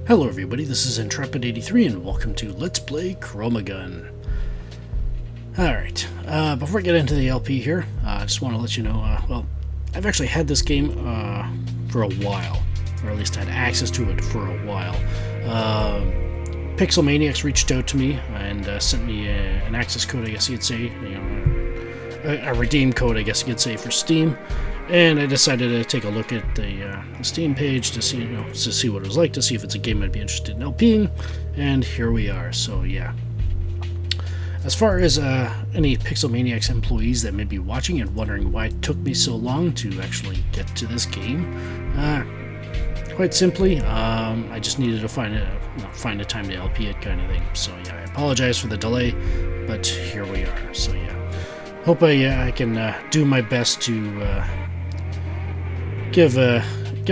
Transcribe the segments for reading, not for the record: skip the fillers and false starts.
Hello everybody, this is Intrepid83 and welcome to Let's Play ChromaGun. Alright, before I get into the LP here, I just want to let you know, well, I've actually had this game for a while, or at least had access to it for a while. Pixel Maniacs reached out to me and sent me an access code, I guess you could say, a redeem code, I guess you could say, for Steam. And I decided to take a look at the Steam page to see, to see what it was like, to see if it's a game I'd be interested in LPing, and here we are. So yeah. As far as any Pixel Maniacs employees that may be watching and wondering why it took me so long to actually get to this game, quite simply, I just needed to find a time to LP it, kind of thing. So yeah, I apologize for the delay, but here we are. So yeah, hope I can do my best to give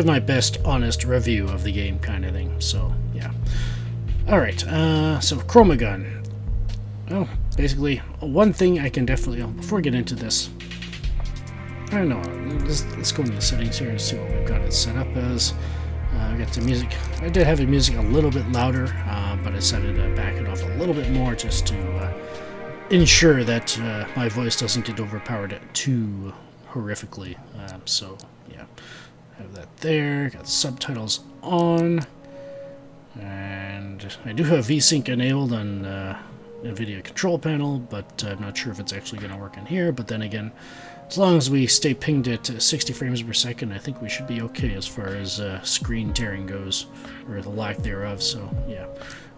my best honest review of the game, kind of thing. So yeah. Alright, so ChromaGun. Well, basically, one thing I can definitely, before I get into this, I don't know, let's go into the settings here and see what we've got it set up as. I got the music, I did have the music a little bit louder, but I decided to back it off a little bit more just to ensure that my voice doesn't get overpowered too horrifically. So yeah, have that there, got subtitles on, and I do have VSync enabled on NVIDIA control panel, but I'm not sure if it's actually going to work in here. But then again, as long as we stay pinged at 60 frames per second, I think we should be okay as far as screen tearing goes, or the lack thereof. So yeah,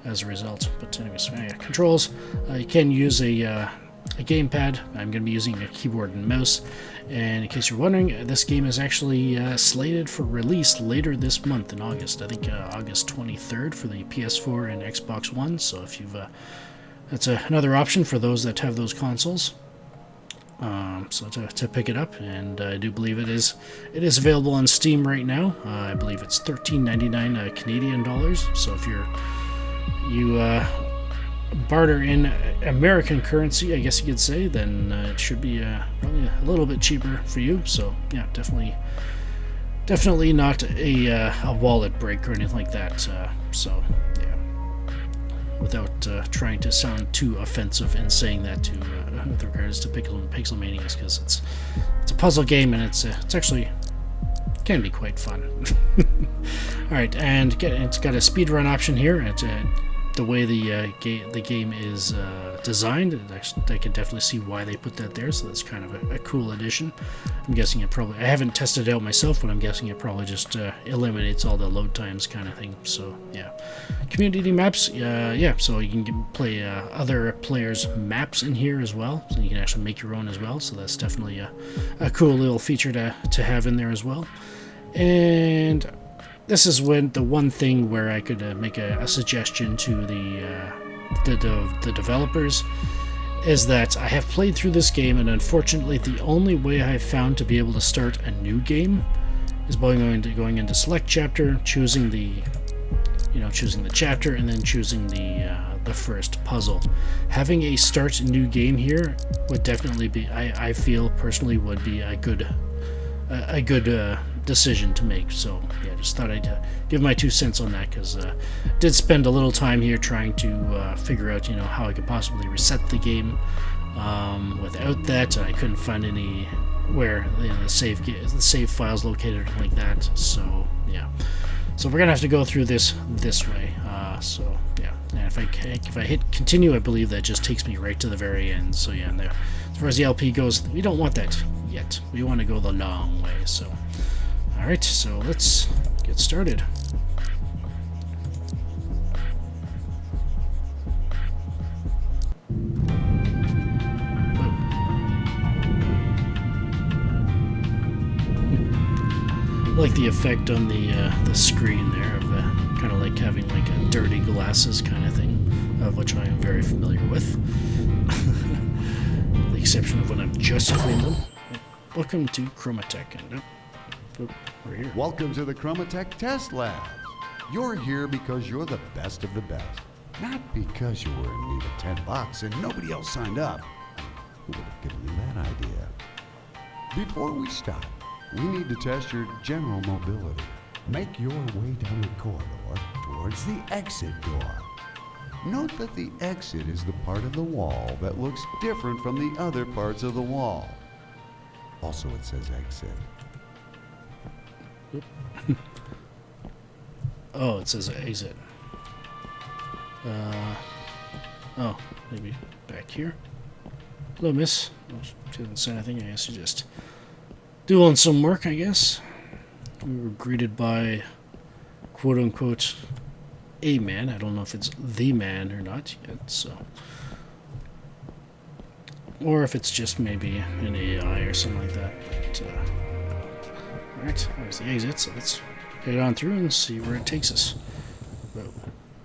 as a result. But anyways, controls, you can use a gamepad. I'm going to be using a keyboard and mouse. And in case you're wondering, this game is actually slated for release later this month in August. I think August 23rd for the PS4 and Xbox One. So if you've, that's another option for those that have those consoles. So to pick it up, and I do believe it is available on Steam right now. I believe it's $13.99 Canadian dollars. So if you barter in American currency, I guess you could say, then it should be probably a little bit cheaper for you. So yeah, definitely not a wallet break or anything like that. So yeah, without trying to sound too offensive in saying that to with regards to Pixel Maniacs, because it's a puzzle game and it's actually can be quite fun. All right, and it's got a speedrun option here. The way the game is designed, I can definitely see why they put that there, so that's kind of a cool addition. I'm guessing it probably, I haven't tested it out myself, but I'm guessing it probably just eliminates all the load times kind of thing. So yeah, community maps, yeah, so you can play other players' maps in here as well, so you can actually make your own as well. So that's definitely a cool little feature to have in there as well. And this is the one thing where I could make a suggestion to the developers, is that I have played through this game, and unfortunately the only way I've found to be able to start a new game is by going into select chapter, choosing the chapter, and then choosing the first puzzle. Having a start new game here would definitely be, I feel personally, would be a good decision to make. So yeah, just thought I'd give my 2 cents on that, because did spend a little time here trying to figure out how I could possibly reset the game without that. I couldn't find anywhere the save files located like that. So yeah, so we're gonna have to go through this way. So yeah, and if I hit continue, I believe that just takes me right to the very end. So yeah, and as far as the LP goes, we don't want that yet. We want to go the long way. So alright, so let's get started. I like the effect on the screen there of kind of like having like a dirty glasses kind of thing, of which I am very familiar with. With the exception of when I've just cleaned them. Welcome to ChromaTec, and we're here. Welcome to the ChromaTec Test Lab. You're here because you're the best of the best, not because you were in need of $10 and nobody else signed up. Who would have given you that idea? Before we start, we need to test your general mobility. Make your way down the corridor towards the exit door. Note that the exit is the part of the wall that looks different from the other parts of the wall. Also, it says exit. Oh, it says exit. Oh, maybe back here. Hello, miss. Oh, she didn't say anything. I guess she's just doing some work, I guess. We were greeted by, quote-unquote, a man. I don't know if it's the man or not yet, so... Or if it's just maybe an AI or something like that. But, alright, there's the exit, so let's head on through and see where it takes us. Whoa.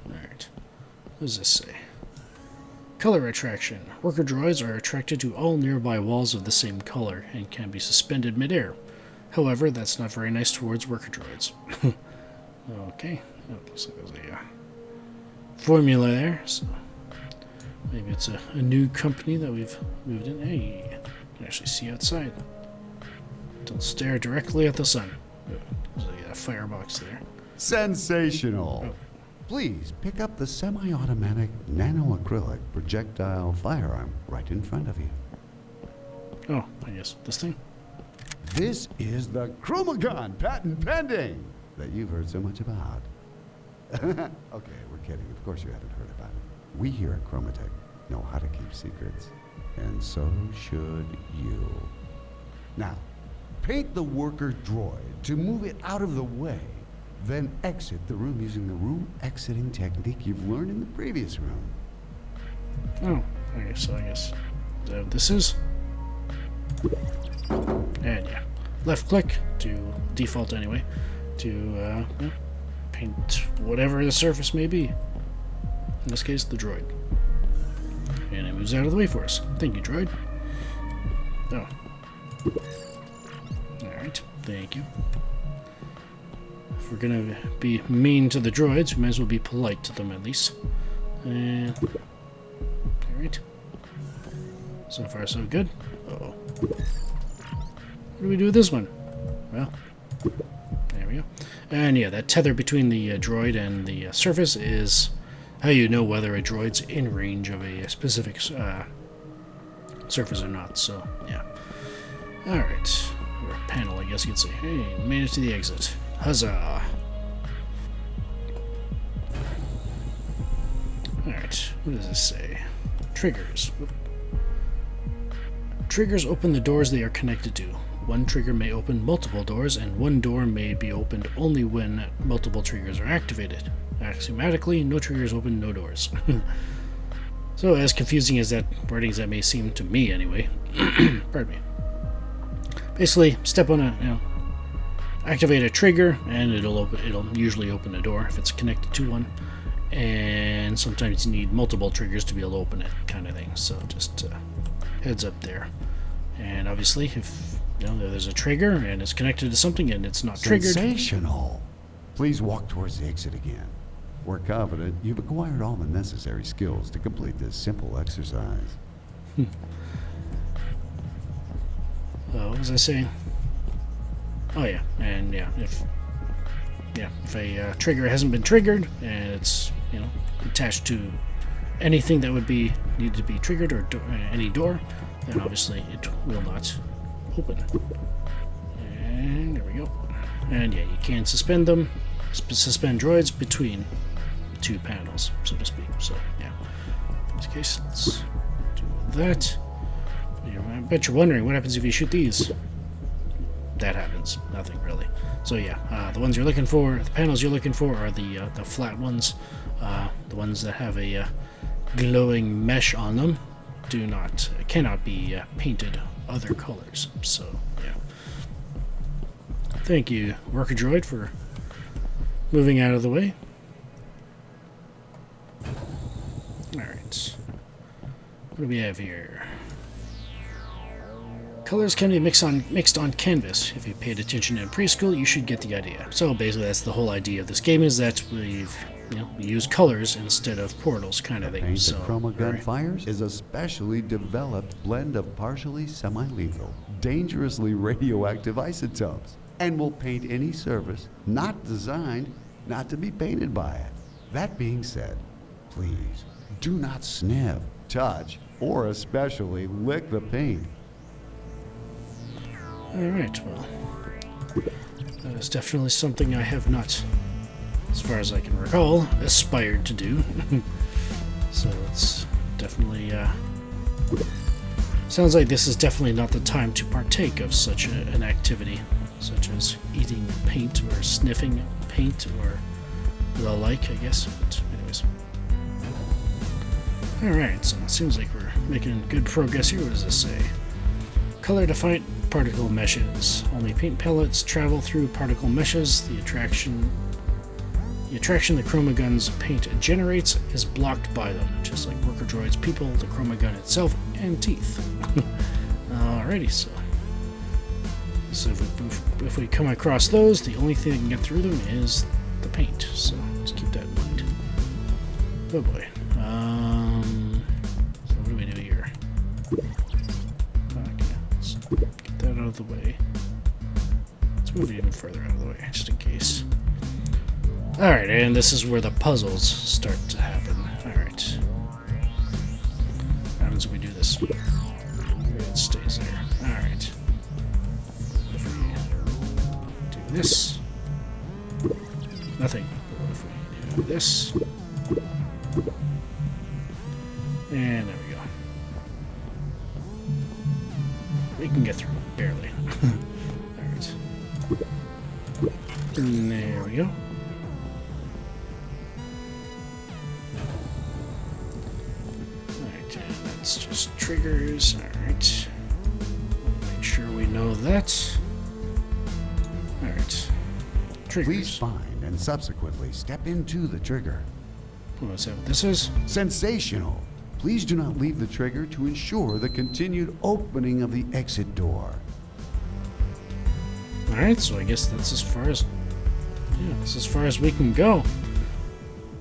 Alright. What does this say? Color attraction. Worker droids are attracted to all nearby walls of the same color and can be suspended midair. However, that's not very nice towards worker droids. Okay. Oh, looks like there's a formula there, so maybe it's a new company that we've moved in. Hey, you can actually see outside. Don't stare directly at the sun. There's a firebox there. Sensational! Oh. Please pick up the semi-automatic nano-acrylic projectile firearm right in front of you. Oh, I guess this thing? This is the ChromaGun patent pending that you've heard so much about. Okay, we're kidding. Of course you haven't heard about it. We here at ChromaTec know how to keep secrets, and so should you. Now, paint the worker droid to move it out of the way, then exit the room using the room exiting technique you've learned in the previous room. Oh, okay, so I guess this is. And yeah, left click to default anyway, to paint whatever the surface may be. In this case, the droid. And it moves out of the way for us. Thank you, droid. Oh. Alright, thank you. If we're gonna be mean to the droids, we might as well be polite to them at least. And alright. So far so good. Uh-oh. What do we do with this one? Well, there we go. And yeah, that tether between the droid and the surface is how you know whether a droid's in range of a specific surface or not. So, yeah. Alright. Or a panel, I guess you could say. Hey, made it to the exit. Huzzah! Alright, what does this say? Triggers. Whoop. Triggers open the doors they are connected to. One trigger may open multiple doors, and one door may be opened only when multiple triggers are activated. Axiomatically, no triggers open, no doors. So, as confusing as that wording as that may seem to me, anyway. Pardon me. Basically, step on activate a trigger, and it'll usually open a door if it's connected to one. And sometimes you need multiple triggers to be able to open it, kind of thing. So, just heads up there. And obviously, if there's a trigger and it's connected to something and it's not triggered. Sensational! Please walk towards the exit again. We're confident you've acquired all the necessary skills to complete this simple exercise. What was I saying? Oh yeah, and yeah, if a trigger hasn't been triggered and it's attached to anything that would need to be triggered or any door, then obviously it will not open. And there we go. And yeah, you can suspend them, suspend droids between two panels, so to speak. So yeah, in this case, let's do that. I bet you're wondering what happens if you shoot these. That happens. Nothing really. So yeah, the ones you're looking for, the panels you're looking for, are the flat ones, the ones that have a glowing mesh on them. Cannot be painted other colors. So yeah. Thank you, worker droid, for moving out of the way. Alright. What do we have here? Colors can be mixed on canvas. If you paid attention in preschool, you should get the idea. So basically that's the whole idea of this game, is that we use colors instead of portals, kind of thing. Paint So, that ChromaGun fires is a specially developed blend of partially semi-lethal, dangerously radioactive isotopes. and will paint any surface not designed not to be painted by it. That being said, please do not sniff, touch, or especially lick the paint. Alright, well, that is definitely something I have not, as far as I can recall, aspired to do. So it's definitely, sounds like this is definitely not the time to partake of such an activity, such as eating paint or sniffing paint or the like, I guess. But anyways. Alright, so it seems like we're making good progress here. What does this say? Color-defined particle meshes. Only paint pellets travel through particle meshes. The attraction the ChromaGun's paint generates is blocked by them, just like worker droids, people, the ChromaGun itself, and teeth. Alrighty, so if we come across those, the only thing that can get through them is the paint. So just keep that in mind. Oh boy. So what do we do here? Okay, let's get that out of the way. Let's move it even further out of the way, just in case. Alright, and this is where the puzzles start to happen. Alright. What happens if we do this? It stays there. Alright. If we do this. Nothing. If we do this. And there we go. We can get through, barely. Alright. And there we go. It's just triggers. Alright. Make sure we know that. Alright. Triggers. Please find and subsequently step into the trigger. Is that what this is? Sensational. Please do not leave the trigger to ensure the continued opening of the exit door. Alright, so I guess that's as far as... yeah, that's as far as we can go.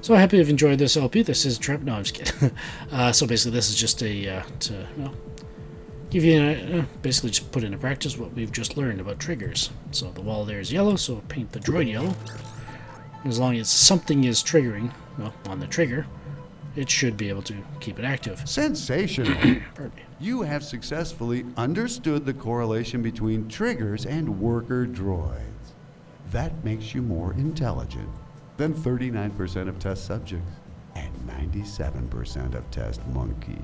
So I hope you've enjoyed this LP. This is Trap. No, I'm just kidding. So basically, this is just a to give you basically just put into practice what we've just learned about triggers. So the wall there is yellow, so paint the droid yellow. As long as something is triggering, well, on the trigger, it should be able to keep it active. Sensational. Pardon me. You have successfully understood the correlation between triggers and worker droids. That makes you more intelligent than 39% of test subjects and 97% of test monkeys.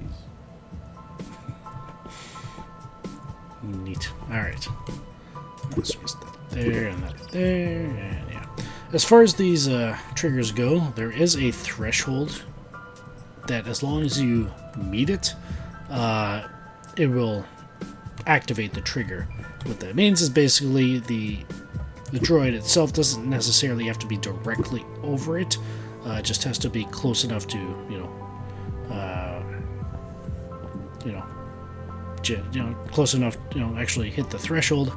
Neat. Alright. Let's just that there and that there, and yeah. As far as these triggers go, there is a threshold that as long as you meet it, it will activate the trigger. What that means is basically the droid itself doesn't necessarily have to be directly over it. It just has to be close enough to, close enough, actually hit the threshold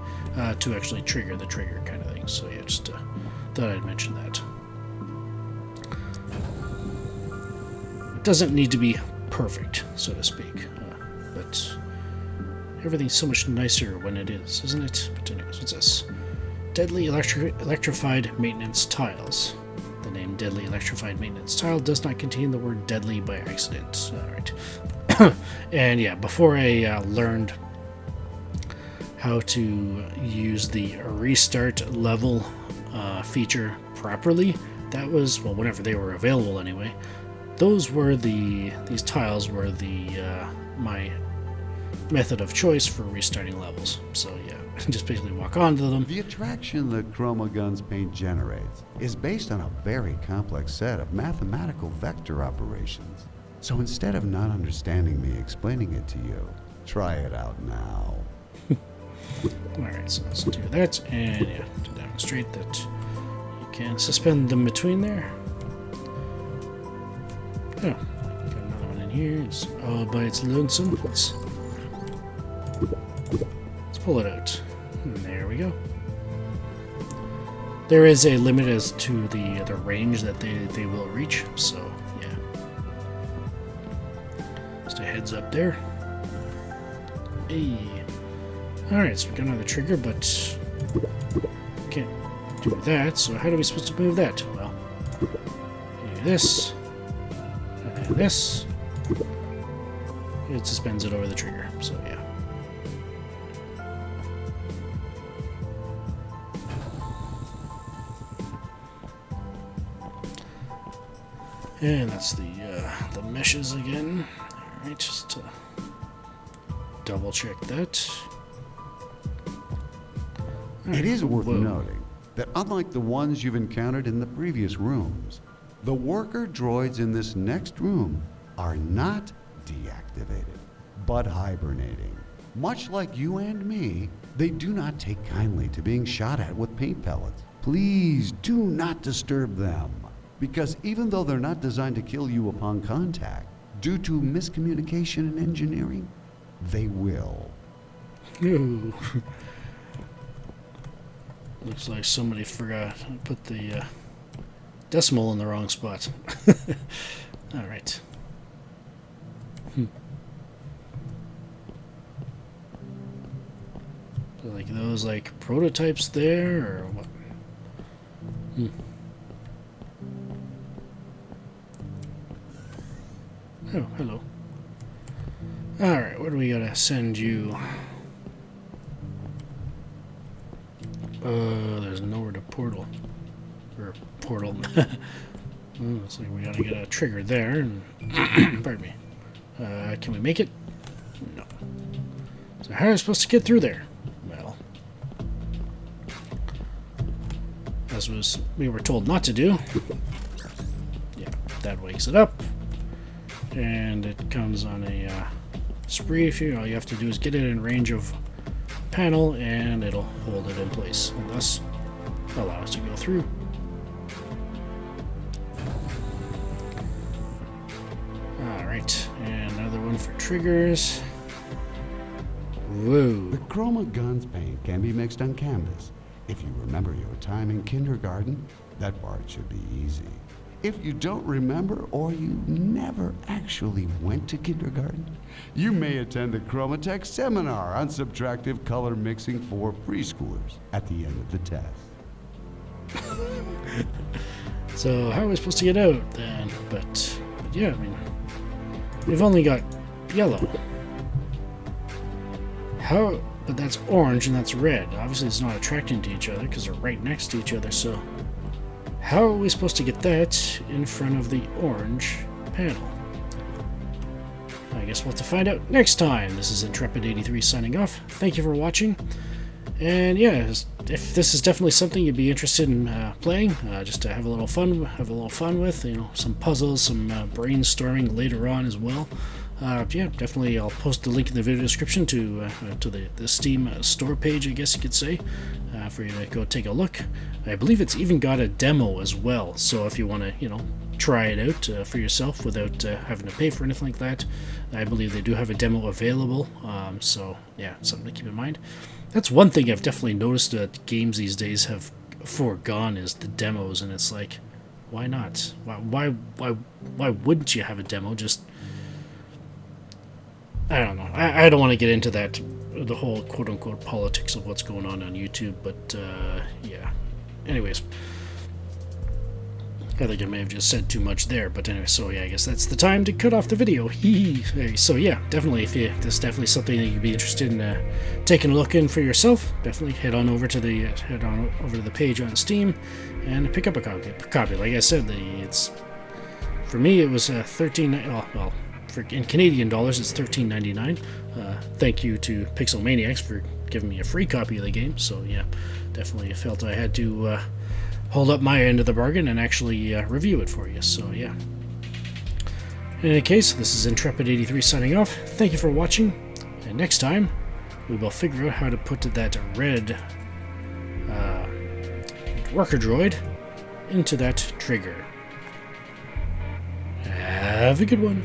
to actually trigger the trigger kind of thing. So yeah, just thought I'd mention that. It doesn't need to be perfect, so to speak, but everything's so much nicer when it is, isn't it? But anyways, what's this? Deadly electrified maintenance tiles. The name Deadly Electrified Maintenance Tile does not contain the word deadly by accident. Alright. And yeah, before I learned how to use the restart level feature properly, that was, well, whenever they were available anyway, those were these tiles were my method of choice for restarting levels. So yeah, just basically walk onto them. The attraction that ChromaGun's paint generates is based on a very complex set of mathematical vector operations. So instead of not understanding me explaining it to you, try it out now. Alright, so let's do that, and yeah, to demonstrate that you can suspend them between there. Oh, got another one in here. It's all by its lonesome. Let's pull it out. And there we go. There is a limit as to the range that they will reach, so yeah. Just a heads up there. Hey. Alright, so we got another trigger, but do that. So how are we supposed to move that? Well, you do this, and then this. It suspends it over the trigger, so yeah. And that's the meshes again. Alright, just to double check that. It is worth Whoa. noting that unlike the ones you've encountered in the previous rooms, the worker droids in this next room are not deactivated, but hibernating. Much like you and me, they do not take kindly to being shot at with paint pellets. Please do not disturb them, because even though they're not designed to kill you upon contact, due to miscommunication in engineering, they will. Ooh. Looks like somebody forgot to put the decimal in the wrong spot. Alright. So like those like prototypes there, or what? Oh, hello. Alright, where do we gotta send you? There's nowhere to portal. Or portal. Looks like we gotta get a trigger there. And pardon me. Can we make it? No. So how are we supposed to get through there? Well, as we were told not to do. Yeah, that wakes it up. And it comes on a spree. All you have to do is get it in range of panel and it'll hold it in place and thus allow us to go through. Alright, and another one for triggers. Whoa. The ChromaGun's paint can be mixed on canvas. If you remember your time in kindergarten, that part should be easy. If you don't remember, or you never actually went to kindergarten, you may attend the ChromaTec seminar on subtractive color mixing for preschoolers at the end of the test. So how are we supposed to get out then? But yeah, I mean, we've only got yellow. How? But that's orange and that's red. Obviously it's not attracting to each other because they're right next to each other, so how are we supposed to get that in front of the orange panel? I guess we'll have to find out next time. This is Intrepid83 signing off. Thank you for watching. And yeah, if this is definitely something you'd be interested in playing, just to have a little fun with, you know, some puzzles, some brainstorming later on as well. Yeah, definitely I'll post the link in the video description to the Steam store page, I guess you could say, for you to go take a look. I believe it's even got a demo as well, so if you want to, you know, try it out for yourself without having to pay for anything like that, I believe they do have a demo available, so yeah, something to keep in mind. That's one thing I've definitely noticed that games these days have foregone is the demos, and it's like, why not? Why wouldn't you have a demo? Just, I don't know. I don't want to get into that, the whole quote-unquote politics of what's going on YouTube, but yeah. Anyways, I think I may have just said too much there, but anyway, so yeah, I guess that's the time to cut off the video. So yeah, definitely, if this is definitely something that you'd be interested in taking a look in for yourself, definitely head on over to the page on Steam and pick up a copy. Like I said, it's for me it was $13. In Canadian dollars, it's $13.99. Thank you to Pixel Maniacs for giving me a free copy of the game. So yeah, definitely felt I had to hold up my end of the bargain and actually review it for you. So yeah. In any case, this is Intrepid83 signing off. Thank you for watching, and next time we will figure out how to put that red worker droid into that trigger. Have a good one.